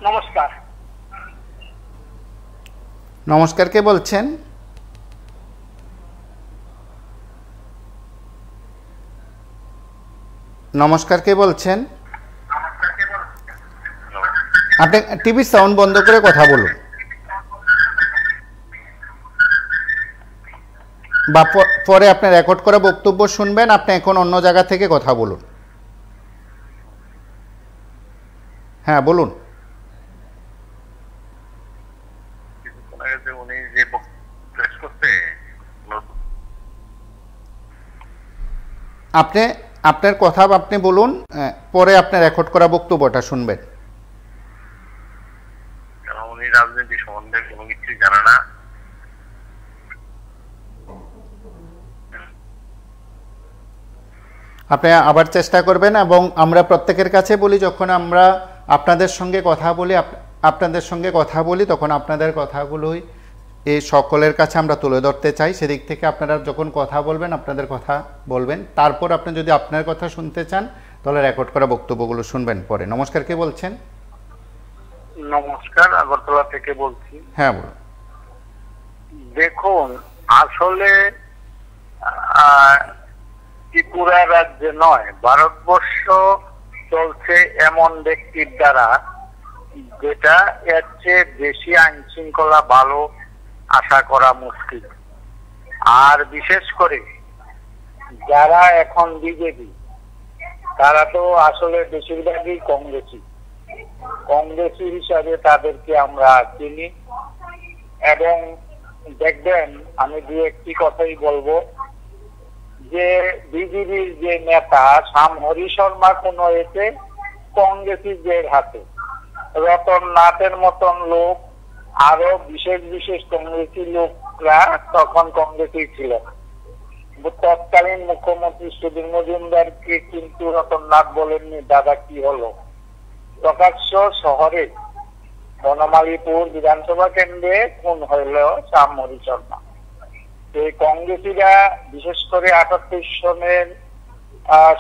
নমস্কার। নমস্কার, কে বলছেন? নমস্কার, কে বলছেন? আপনি টিভির সাউন্ড বন্ধ করে কথা বলুন, বা পরে আপনার রেকর্ড করা বক্তব্য শুনবেন। আপনি এখন অন্য জায়গা থেকে কথা বলুন। হ্যাঁ বলুন। আপনি আপনার কথা আপনি বলুন, পরে আপনার রেকর্ড করা বক্তব্যটা শুনবেন। উনি রাজনীতি সম্বন্ধে কোনো কিছু জানে না। আপনি আবার চেষ্টা করবেন, এবং আমরা প্রত্যেকের কাছে বলি যখন আমরা আপনাদের সঙ্গে কথা বলি তখন আপনাদের কথাগুলোই এই সকলের কাছে আমরা তুলে ধরতে চাই। সেদিক থেকে আপনারা যখন কথা বলবেন আপনাদের কথা বলবেন, তারপর আপনি যদি আপনার কথা শুনতে চান তাহলে রেকর্ড করা বক্তব্যগুলো শুনবেন পরে। নমস্কার, কে বলছেন? নমস্কার, আগরতলা থেকে বলছি। হ্যাঁ বলুন। দেখুন, আসলে ত্রিপুরা রাজ্যে নয়, ভারতবর্ষ চলছে এমন ব্যক্তির দ্বারা যেটা এর চেয়ে বেশি আইন শৃঙ্খলা ভালো আশা করা মুশকিল। আর বিশেষ করে যারা এখন বিজেপি, তারা তো আসলে বেশিরভাগই কংগ্রেসি হিসাবে তাদেরকে আমরা চিনি। এবং দেখবেন, আমি দু একটি কথাই বলবো, যে বিজেপির যে নেতা শ্যাম হরি শর্মা কোনো এতে কংগ্রেসিদের হাতে, রতন নাথের মতন লোক, আরো বিশেষ বিশেষ কংগ্রেসি লোকরা তখন কংগ্রেসই ছিল। তৎকালীন মুখ্যমন্ত্রী সুধীর মজুমদারকে কিন্তু রতন নাথ বলেননি দাদা কি হলো। প্রকাশ্য শহরে বনমালীপুর বিধানসভা কেন্দ্রে খুন হইল শ্যাম হরি শর্মা। এই কংগ্রেসীরা বিশেষ করে 78 সনের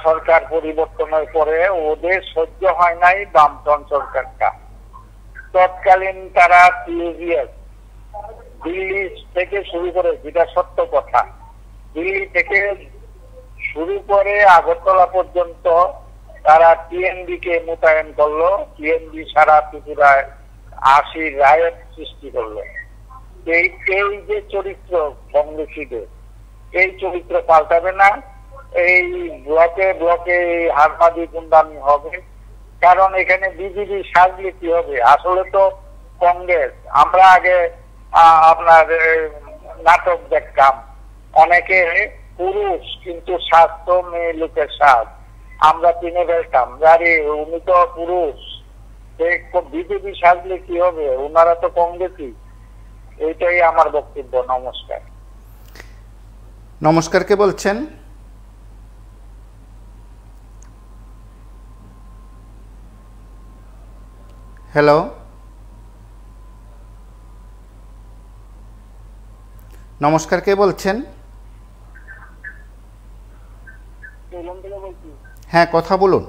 সরকার পরিবর্তনের পরে ওদের সহ্য হয় নাই বামফ্রন্ট সরকারটা। তৎকালীন তারা সিএজিএস দিল্লি থেকে শুরু করে, যেটা সত্য কথা, দিল্লি থেকে শুরু করে আগরতলা পর্যন্ত তারা টিএনবি কে মোতায়েন করলো। টিএনবি সারা ত্রিপুরায় 80 রায়ত সৃষ্টি করলো। এই যে চরিত্র কংগ্রেসীদের, এই চরিত্র পাল্টাবে না। এই ব্লকে ব্লকে হারমাদি গুন্ডামি হবে, কারণ এখানে বিজেপি সাজলে কি হবে? আসলে তো কংগ্রেস। আমরা আগে আপনার নাটক দেখতাম, অনেকে পুরুষ কিন্তু স্বাস্থ্য মেয়ে লোকের সাজ, আমরা চিনে ফেলতাম আরে উনি তো পুরুষ, বিজেপি সাজলে কি হবে? ওনারা তো কংগ্রেসই। এইটাই আমার বক্তব্য। নমস্কার। নমস্কার, কে বলছেন? হ্যালো, নমস্কার, কে বলছেন? হ্যাঁ, কথা বলুন।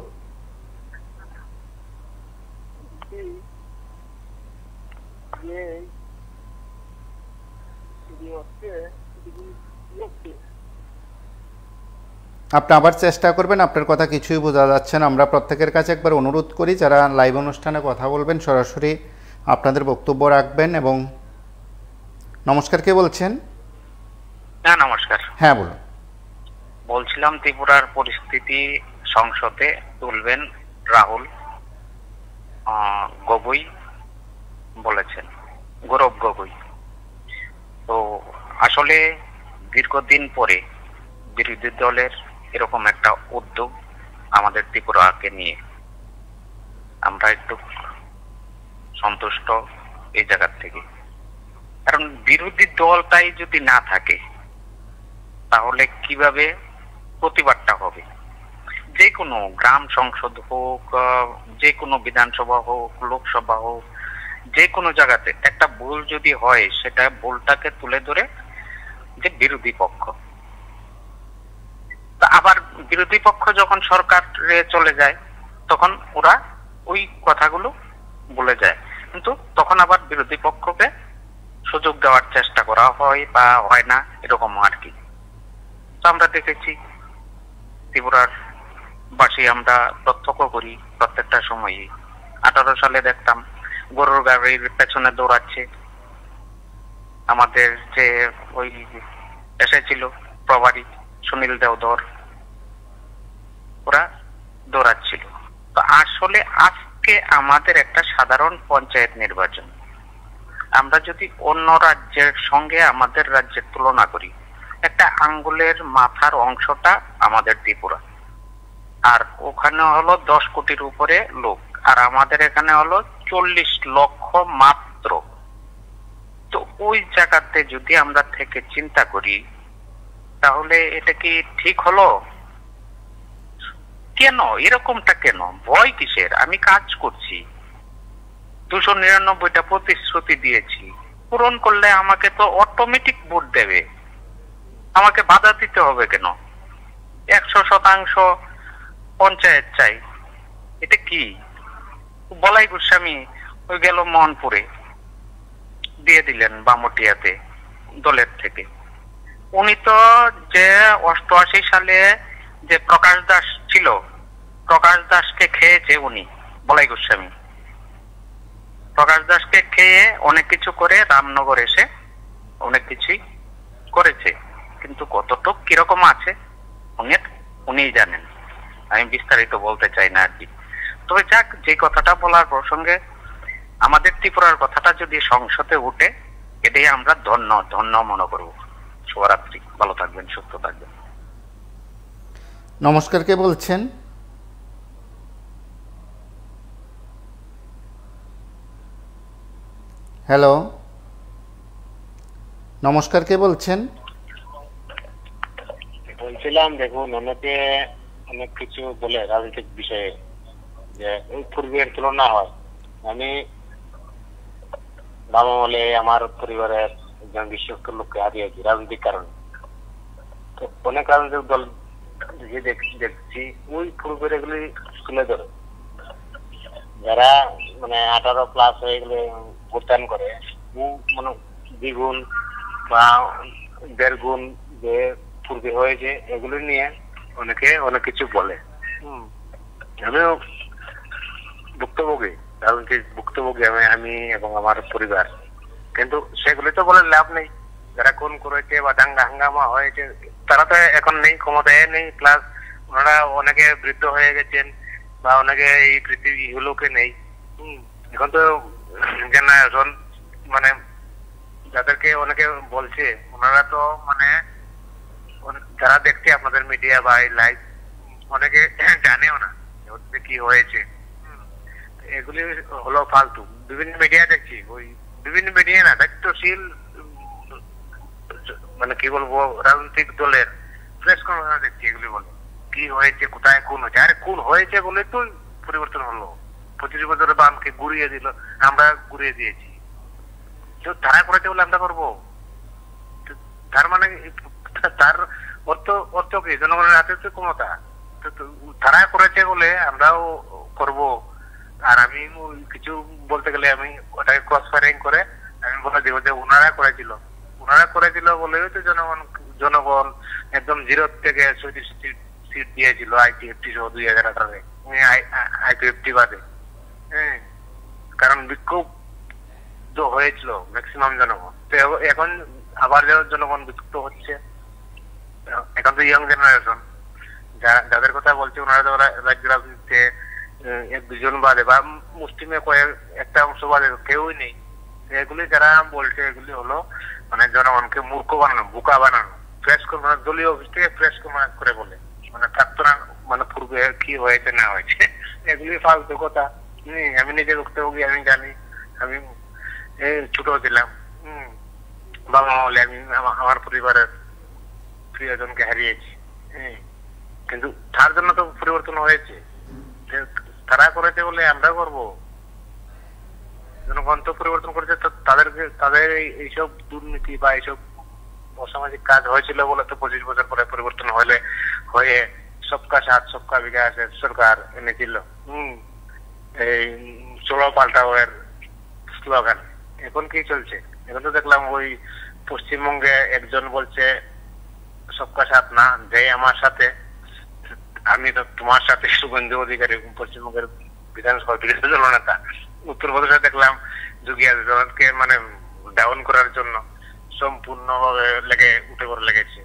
আপনি আবার চেষ্টা করবেন, আপনার কথা কিছুই বোঝা যাচ্ছে না। আমরা প্রত্যেকের কাছে একবার অনুরোধ করি, যারা লাইভ অনুষ্ঠানে কথা বলবেন সরাসরি আপনাদের বক্তব্য রাখবেন। এবং নমস্কার, কে বলছেন? হ্যাঁ, নমস্কার। হ্যাঁ, বলুন। বলছিলাম ত্রিপুরার পরিস্থিতি সংসদে তুলবেন রাহুল গগৈ বলেছেন, গৌরব গগৈ। তো আসলে দীর্ঘদিন পরে বিরোধী দলের এরকম একটা উদ্যোগ আমাদের ত্রিপুরাকে নিয়ে আমরা একটু সন্তুষ্ট এই জায়গার থেকে। কারণ বিরোধী দলটাই যদি না থাকে তাহলে কিভাবে প্রতিবাদটা হবে? যে কোনো গ্রাম সংসদ হোক, যে কোনো বিধানসভা হোক, লোকসভা হোক, যে কোনো জায়গাতে একটা ভুল যদি হয়, সেটা ভুলটাকে তুলে ধরে যে বিরোধী পক্ষ, আবার বিরোধী পক্ষ যখন সরকারে চলে যায় তখন ওরা ওই কথাগুলো বলে যায়, কিন্তু তখন আবার বিরোধী পক্ষকে সুযোগ দেওয়ার চেষ্টা করা হয় বা হয় না, এরকম আর কি। তো আমরা দেখেছি ত্রিপুরার বাসী আমরা প্রত্যক্ষ করি প্রত্যেকটা সময়ই। 18 সালে দেখতাম গরুর গাড়ির পেছনে দৌড়াচ্ছে আমাদের যে ওই এসেছিল প্রভারী সুনীল দেওধর, ওরা দৌড়াচ্ছিল। তো আসলে আজকে আমাদের একটা সাধারণ পঞ্চায়েত নির্বাচন, আমরা যদি অন্য রাজ্যের সঙ্গে আমাদের রাজ্যের তুলনা করি, একটা আঙ্গুলের মাথার অংশটা আমাদের ত্রিপুরা, আর ওখানে হলো 10 কোটির উপরে লোক, আর আমাদের এখানে হলো 40 লক্ষ মাত্র। তো ওই জায়গাতে যদি আমরা থেকে চিন্তা করি তাহলে এটা কি ঠিক হলো? কেন এরকমটা? কেন ভয় কিসের? আমি কাজ করছি, 299টা প্রতিশ্রুতি দিয়েছি, পূরণ করলে আমাকে তো অটোমেটিক ভোট দেবে, আমাকে বাধা দিতে হবে কেন? 100% পঞ্চায়েত চাই, এটা কি? বলাই গোস্বামী ওই গেল মোহনপুরে দিয়ে দিলেন বামটিয়াতে দলের থেকে। উনি তো যে 88 সালে যে প্রকাশ দাস ছিল, প্রকাশ দাসকে খেয়েছে উনি, বলাই গোস্বামী প্রকাশ দাসকে খেয়ে অনেক কিছু করে রামনগর এসে অনেক কিছুই করেছে, কিন্তু কতটুক কিরকম আছে উনিই জানেন। আমি বিস্তারিত বলতে চাই না আর কি। তবে যাক, যে কথাটা বলার প্রসঙ্গে আমাদের ত্রিপুরার কথাটা যদি সংসদে উঠে, এটাই আমরা ধন্য ধন্য মনে করব। শুভরাত্রি, ভালো থাকবেন, সুস্থ থাকবেন। নমস্কার, কে বলছেন? হ্যালো, নমস্কার, কে বলছেন? বলছিলাম, দেখুন অনেকে অনেক কিছু বলে রাজনৈতিক বিষয়ে, যে ওই পূর্বের তুলনা হয়। আমি বামলে আমার পরিবারের একজন বিশ্বস্ত লোককে হারিয়েছি রাজনৈতিক কারণে। তো অনেক রাজনৈতিক দল দেখছি ওই পূর্বের এগুলি তুলে ধরে, যারা মানে 18+ হয়ে গেলে ভোটদান করে, মানে দ্বিগুণ বা 1.5 গুণ যে পূর্বে হয়েছে, এগুলো নিয়ে অনেকে অনেক কিছু বলে। আমিও ভুক্তভোগী, রাজনৈতিক ভুক্তভোগী আমি এবং আমার পরিবার। কিন্তু সেগুলি তো বলে লাভ নেই। যারা খুন করেছে বা দাঙ্গা হাঙ্গামা হয়েছে তারা তো এখন নেই, ক্ষমতায় নেই, প্লাস ওনারা অনেকে বৃদ্ধ হয়ে গেছেন বা অনেকে এই পৃথিবী ইহলোকে নেই। এখন তো জেনারেশন মানে যাদেরকে অনেকে বলছে ওনারা তো মানে যারা দেখছে আপনাদের মিডিয়া বা লাইভ, অনেকে জানেও না কি হয়েছে। এগুলি হলো ফালতু। বিভিন্ন মিডিয়া দেখছি, ওই বিভিন্ন মিডিয়া না, দায়িত্বশীল মানে কি বলবো রাজনৈতিক দলের প্রেস কনফারেন্স দেখছি, এগুলি বলে কি হয়েছে, কোথায় খুন হয়েছে। আরে খুন হয়েছে বলে তো পরিবর্তন হলো। 25 বছরে বামকে ঘুরিয়ে দিল, আমরা ঘুরিয়ে দিয়েছি। তো তারা করেছে বলে আমরা করবো? তার মানে তার অর্থ কি? জনগণের হাতে তো ক্ষমতা, তারা করেছে বলে আমরাও করব। আর আমি কিছু বলতে গেলে আমি ওটাকে ক্রস ফায়ারিং করে আমি বলে দিব যে ওনারা করেছিল বলেই তো জনগণ একদম 0 থেকে 37 সিট দিয়েছিল আইপিএফটি সহ 2018-এ, আইপিএফটি বাদে। হ্যাঁ, কারণ বিক্ষোভ তো হয়েছিল ম্যাক্সিমাম জনগণ। তো এখন আবার জনগণ বিক্ষুব্ধ হচ্ছে। এখন তো ইয়ং জেনারেশন যাদের কথা বলছে ওনারা তো রাজ্য রাজনীতিতে 1-2 জন বাদে বা মুসলিমে একটা অংশ বাদে কেউই নেই। এগুলি যারা বলছে এগুলি হলো মানে জনগণকে মূর্খ বানানো, বোকা বানানো। প্রেস কনফারেন্স দলীয় অফিস থেকে প্রেস কনফারেন্স করে বলে মানে থাকতো না, মানে পূর্বে কি হয়েছে না হয়েছে এগুলি ফালতু কথা। আমি নিজে ভুক্তভোগী, আমি জানি। আমি ছোট ছিলাম, বাবা হলে আমি আমার পরিবারের প্রিয়জনকে হারিয়েছি। কিন্তু তার জন্য তো পরিবর্তন হয়েছে। তারা করেছে বলে আমরা করবো? জনগণ তো পরিবর্তন করেছে, তো তাদের এইসব দুর্নীতি বা এইসব অসামাজিক কাজ হয়েছিল বলে তো 25 বছর পরে পরিবর্তন হয়ে সবকা সাথ সবকা বিকাশের সরকার এনেছিল। এই চোরা পাল্টাও এর স্লোগান। এখন কি চলছে? এখন তো দেখলাম ওই পশ্চিমবঙ্গে একজন বলছে সবকা সাথ না, যে আমার সাথে, আমি তো তোমার সাথে। শুভেন্দু অধিকারী পশ্চিমবঙ্গের বিধানসভা বিরোধী দলনেতা। উত্তরপ্রদেশে দেখলাম যোগী আদিত্যনাথকে মানে ডাউন করার জন্য সম্পূর্ণভাবে উঠে পড়ে লেগেছে।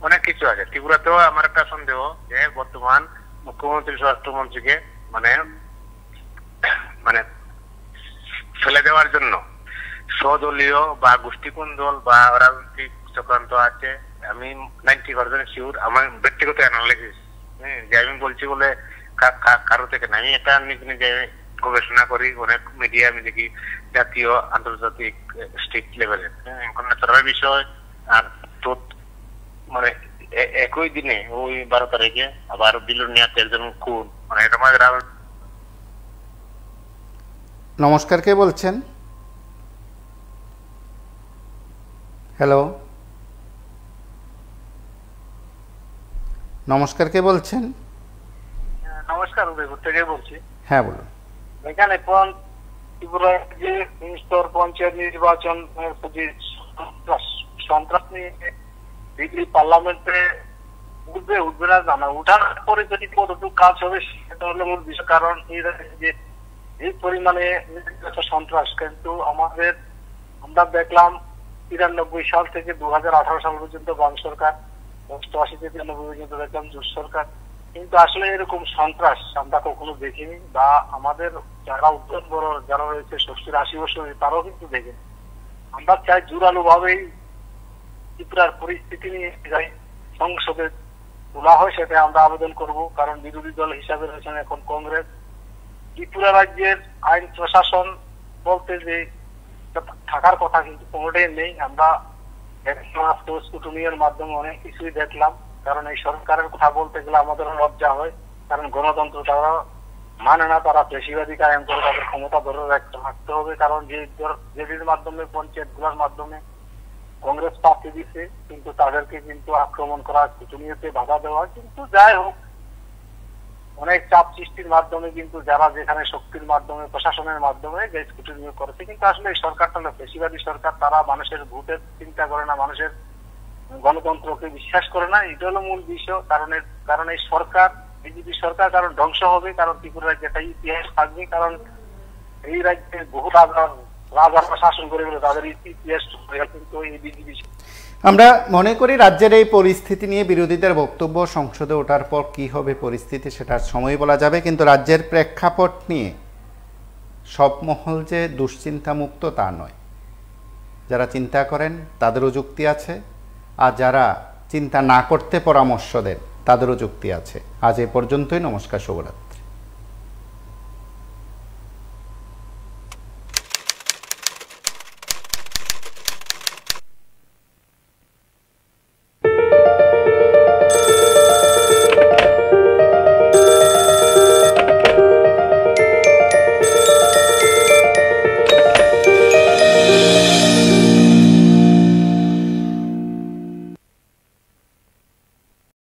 অনেক কিছু আছে। ত্রিপুরাতেও আমার একটা সন্দেহ যে বর্তমান মুখ্যমন্ত্রী স্বরাষ্ট্রমন্ত্রীকে মানে ফেলে দেওয়ার জন্য স্বদলীয় বা গোষ্ঠীকুন্দল বা রাজনৈতিক চক্রান্ত আছে। আমি 90% শিওর, আমার ব্যক্তিগত অ্যানালিসিস, যে আমি বলছি বলে কারো থেকে না, আমি এটা নিজে গবেষণা করি, অনেক মিডিয়া আমি দেখি, জাতীয় আন্তর্জাতিক স্টেট লেভেলে। এখন নেতার বিষয় আর তো মানে একই দিনে ওই 12 তারিখে আবার বিলুনিয়াতে একজন খুন, মানে এটা আমাদের। নমস্কার, কে বলছেন? হ্যালো, নমস্কার, কে বলছেন? নমস্কার, উদয়পুর থেকে বলছি। হ্যাঁ, বলুন। এখানে ত্রিপুরা যে স্তর পঞ্চায়েত নির্বাচন সন্ত্রাস নিয়ে দিল্লি পার্লামেন্টে উঠবে না জানা, উঠার পরে যদি কতটুকু কাজ হবে সেটা হলো মূল বিষয়। কারণ এই পরিমাণে সন্ত্রাস কিন্তু আমরা দেখলাম 93 সাল থেকে 2018 সাল পর্যন্ত বাম সরকার, 88 থেকে 93 পর্যন্ত দেখলাম জোট সরকার। কিন্তু আসলে এরকম সন্ত্রাস আমরা কখনো দেখিনি, বা আমাদের যারা উদ্যোগ বড় যারা রয়েছে 70-80 বছর তারাও কিন্তু দেখেনি। আমরা চাই জোরালো ভাবেই ত্রিপুরার পরিস্থিতি নিয়ে যাই সংসদে তোলা হয়, সেটা আমরা আবেদন করব। কারণ বিরোধী দল হিসাবে রয়েছেন এখন কংগ্রেস। ত্রিপুরা রাজ্যের আইন প্রশাসন বলতে যে থাকার কথা কিন্তু কোনোটাই নেই। আমরা স্কুটুনির মাধ্যমে অনেক কিছুই দেখলাম। কারণ এই সরকারের কথা বলতে গেলে আমাদের লজ্জা হয়, কারণ গণতন্ত্র তারা মানে না, তারা পেশিবাদী কায়েম করে তাদের ক্ষমতা ধরে রাখতে হবে। কারণ যেটির মাধ্যমে পঞ্চায়েত গুলার মাধ্যমে কংগ্রেস প্রার্থী দিচ্ছে, কিন্তু তাদেরকে কিন্তু আক্রমণ করা, কুটুনিতে বাধা দেওয়া। কিন্তু যাই হোক, অনেক চাপ সৃষ্টির মাধ্যমে কিন্তু যারা যেখানে শক্তির মাধ্যমে প্রশাসনের মাধ্যমে যে স্কুটি নিয়োগ করেছে, কিন্তু আসলে এই সরকারটা না বেশিরভাগই সরকার, তারা মানুষের ভোটের চিন্তা করে না, মানুষের গণতন্ত্রকে বিশ্বাস করে না। এটা হলো মূল বিষয়। কারণ এই সরকার, বিজেপি সরকার কারণ ধ্বংস হবে, কারণ ত্রিপুরা রাজ্যে একটা ইতিহাস থাকবে, কারণ এই রাজ্যে বহু রাজারা শাসন করে গেলে তাদের ইতিহাস, কিন্তু এই বিজেপি। আমরা মনে করি রাজ্যের এই পরিস্থিতি নিয়ে বিরোধীদের বক্তব্য সংসদে ওঠার পর কি হবে পরিস্থিতি সেটা সময় বলা যাবে, কিন্তু রাজ্যের প্রেক্ষাপট নিয়ে সব মহল যে দুশ্চিন্তা মুক্ত তা নয়। যারা চিন্তা করেন তাদেরও যুক্তি আছে, আর যারা চিন্তা না করতে পরামর্শ দেন তাদেরও যুক্তি আছে। আজ এ পর্যন্তই। নমস্কার, শুভরাত্রি।